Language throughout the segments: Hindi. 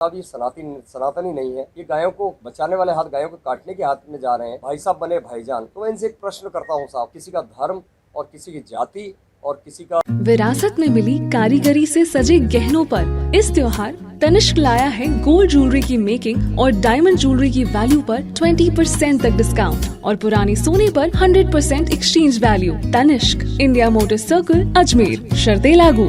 साहब ये सनातनी नहीं है, ये गायों को बचाने वाले हाथ गायों को काटने के हाथ में जा रहे हैं। भाई साहब बने भाईजान। तो मैं इनसे एक प्रश्न करता हूँ साहब, किसी का धर्म और किसी की जाति और किसी का विरासत में मिली कारीगरी से सजे गहनों पर इस त्योहार तनिष्क लाया है गोल्ड ज्वेलरी की मेकिंग और डायमंड ज्वेलरी की वैल्यू पर 20% तक डिस्काउंट और पुराने सोने पर 100% exchange value. Tanishq, India motor circle, Ajmer. शर्तें लागू।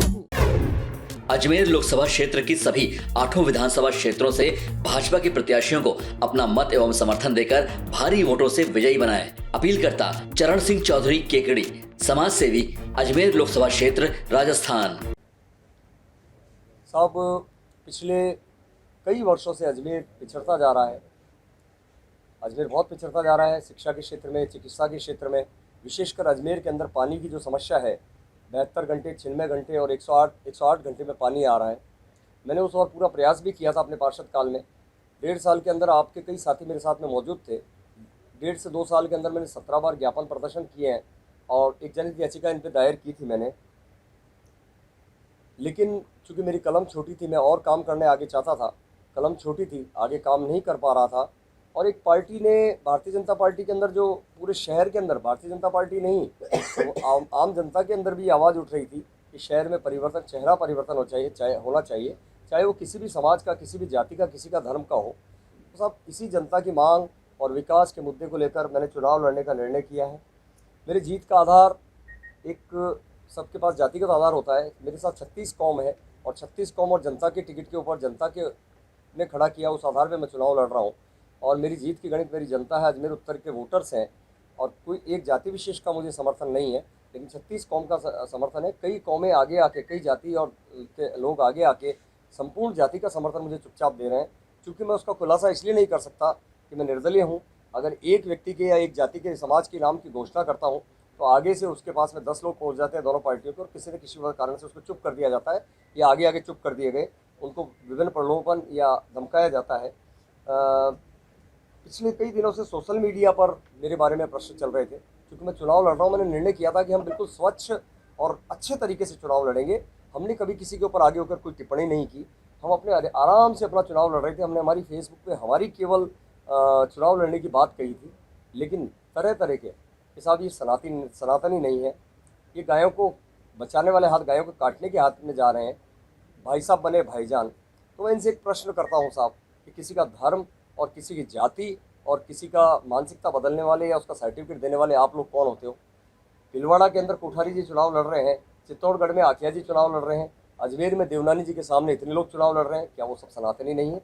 अजमेर लोकसभा क्षेत्र की सभी 8 विधानसभा क्षेत्रों से भाजपा के प्रत्याशियों को अपना मत एवं समर्थन देकर भारी वोटों से विजयी बनाए। अपील करता चरण सिंह चौधरी केकड़ी, समाज सेवी, अजमेर लोकसभा क्षेत्र, राजस्थान। साहब पिछले कई वर्षों से अजमेर पिछड़ता जा रहा है। अजमेर बहुत पिछड़ता जा रहा है शिक्षा के क्षेत्र में, चिकित्सा के क्षेत्र में। विशेषकर अजमेर के अंदर पानी की जो समस्या है, 72 घंटे, 96 घंटे और 108 घंटे में पानी आ रहा है। मैंने उस और पूरा प्रयास भी किया था अपने पार्षद काल में। 1.5 साल के अंदर आपके कई साथी मेरे साथ में मौजूद थे। 1.5 से 2 साल के अंदर मैंने 17 बार ज्ञापन प्रदर्शन किए हैं और एक जनहित याचिका इन पर दायर की थी मैंने। लेकिन चूँकि मेरी कलम छोटी थी, मैं और काम करने आगे चाहता था, कलम छोटी थी, आगे काम नहीं कर पा रहा था। और एक पार्टी ने, भारतीय जनता पार्टी के अंदर, जो पूरे शहर के अंदर, भारतीय जनता पार्टी नहीं, तो आम जनता के अंदर भी आवाज़ उठ रही थी कि शहर में परिवर्तन, चेहरा परिवर्तन होना चाहिए, चाहे वो किसी भी समाज का, किसी भी जाति का, किसी का धर्म का हो। तो साहब इसी जनता की मांग और विकास के मुद्दे को लेकर मैंने चुनाव लड़ने का निर्णय किया है। मेरी जीत का आधार, एक सबके पास जातिगत आधार होता है, मेरे साथ 36 कौम है और 36 कौम और जनता के टिकट के ऊपर जनता के ने खड़ा किया, उस आधार पे मैं चुनाव लड़ रहा हूँ। और मेरी जीत की गणित मेरी जनता है, अजमेर उत्तर के वोटर्स हैं और कोई एक जाति विशेष का मुझे समर्थन नहीं है, लेकिन 36 कौम का समर्थन है। कई कौमें आगे आके, कई जाति और के लोग आगे आके संपूर्ण जाति का समर्थन मुझे चुपचाप दे रहे हैं। चूँकि मैं उसका खुलासा इसलिए नहीं कर सकता कि मैं निर्दलीय हूँ। अगर एक व्यक्ति के या एक जाति के, समाज के नाम की घोषणा करता हूँ तो आगे से उसके पास में 10 लोग पहुँच जाते हैं दोनों पार्टियों के, और किसी न किसी कारण से उसको चुप कर दिया जाता है या आगे आगे चुप कर दिए गए, उनको विभिन्न प्रलोभन या धमकाया जाता है। पिछले कई दिनों से सोशल मीडिया पर मेरे बारे में प्रश्न चल रहे थे। क्योंकि मैं चुनाव लड़ रहा हूँ, मैंने निर्णय किया था कि हम बिल्कुल स्वच्छ और अच्छे तरीके से चुनाव लड़ेंगे। हमने कभी किसी के ऊपर आगे होकर कोई टिप्पणी नहीं की। हम अपने आराम से अपना चुनाव लड़ रहे थे। हमने हमारी फेसबुक पे हमारी केवल चुनाव लड़ने की बात कही थी, लेकिन तरह तरह के साहब ये सनातनी नहीं है, ये गायों को बचाने वाले हाथ गायों को काटने के हाथ में जा रहे हैं। भाई साहब बने भाईजान। तो मैं इनसे एक प्रश्न करता हूँ साहब कि किसी का धर्म और किसी की जाति और किसी का मानसिकता बदलने वाले या उसका सर्टिफिकेट देने वाले आप लोग कौन होते हो? भीलवाड़ा के अंदर कोठारी जी चुनाव लड़ रहे हैं, चित्तौड़गढ़ में आखिया जी चुनाव लड़ रहे हैं, अजमेर में देवनानी जी के सामने इतने लोग चुनाव लड़ रहे हैं। क्या वो सब सनातनी नहीं है?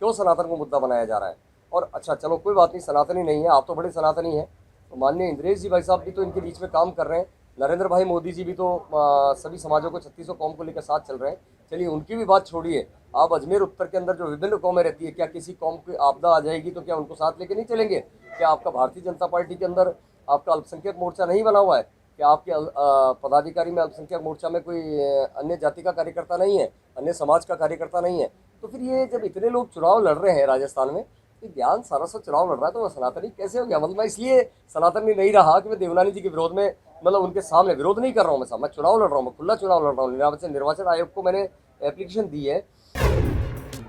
क्यों सनातन को मुद्दा बनाया जा रहा है? और अच्छा चलो कोई बात नहीं, सनातनी नहीं है, आप तो बड़े सनातनी हैं। तो माननीय इंद्रेश जी भाई साहब भी तो इनके बीच में काम कर रहे हैं। नरेंद्र भाई मोदी जी भी तो सभी समाजों को, 36 कौम को लेकर साथ चल रहे हैं। चलिए उनकी भी बात छोड़िए, आप अजमेर उत्तर के अंदर जो विभिन्न कौमें रहती है, क्या किसी कौम की आपदा आ जाएगी तो क्या उनको साथ लेके नहीं चलेंगे? क्या आपका भारतीय जनता पार्टी के अंदर आपका अल्पसंख्यक मोर्चा नहीं बना हुआ है? क्या आपके पदाधिकारी में अल्पसंख्यक मोर्चा में कोई अन्य जाति का कार्यकर्ता नहीं है, अन्य समाज का कार्यकर्ता नहीं है? तो फिर ये जब इतने लोग चुनाव लड़ रहे हैं राजस्थान में, तो ज्ञान सारा सा चुनाव लड़ रहा है, तो वह सनातनी कैसे हो गया? मतलब मैं इसलिए सनातनी नहीं रहा कि मैं देवनानी जी के विरोध में, मतलब उनके सामने विरोध नहीं कर रहा हूँ। मैं चुनाव लड़ रहा हूँ, मैं खुला चुनाव लड़ रहा हूँ। निर्वाचन आयोग को मैंने एप्लीकेशन दी है।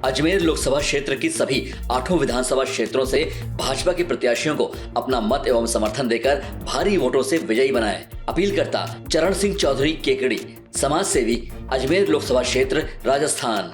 अजमेर लोकसभा क्षेत्र की सभी 8 विधानसभा क्षेत्रों से भाजपा के प्रत्याशियों को अपना मत एवं समर्थन देकर भारी वोटों से विजयी बनाए। अपील करता चरण सिंह चौधरी केकड़ी, समाज सेवी, अजमेर लोकसभा क्षेत्र, राजस्थान।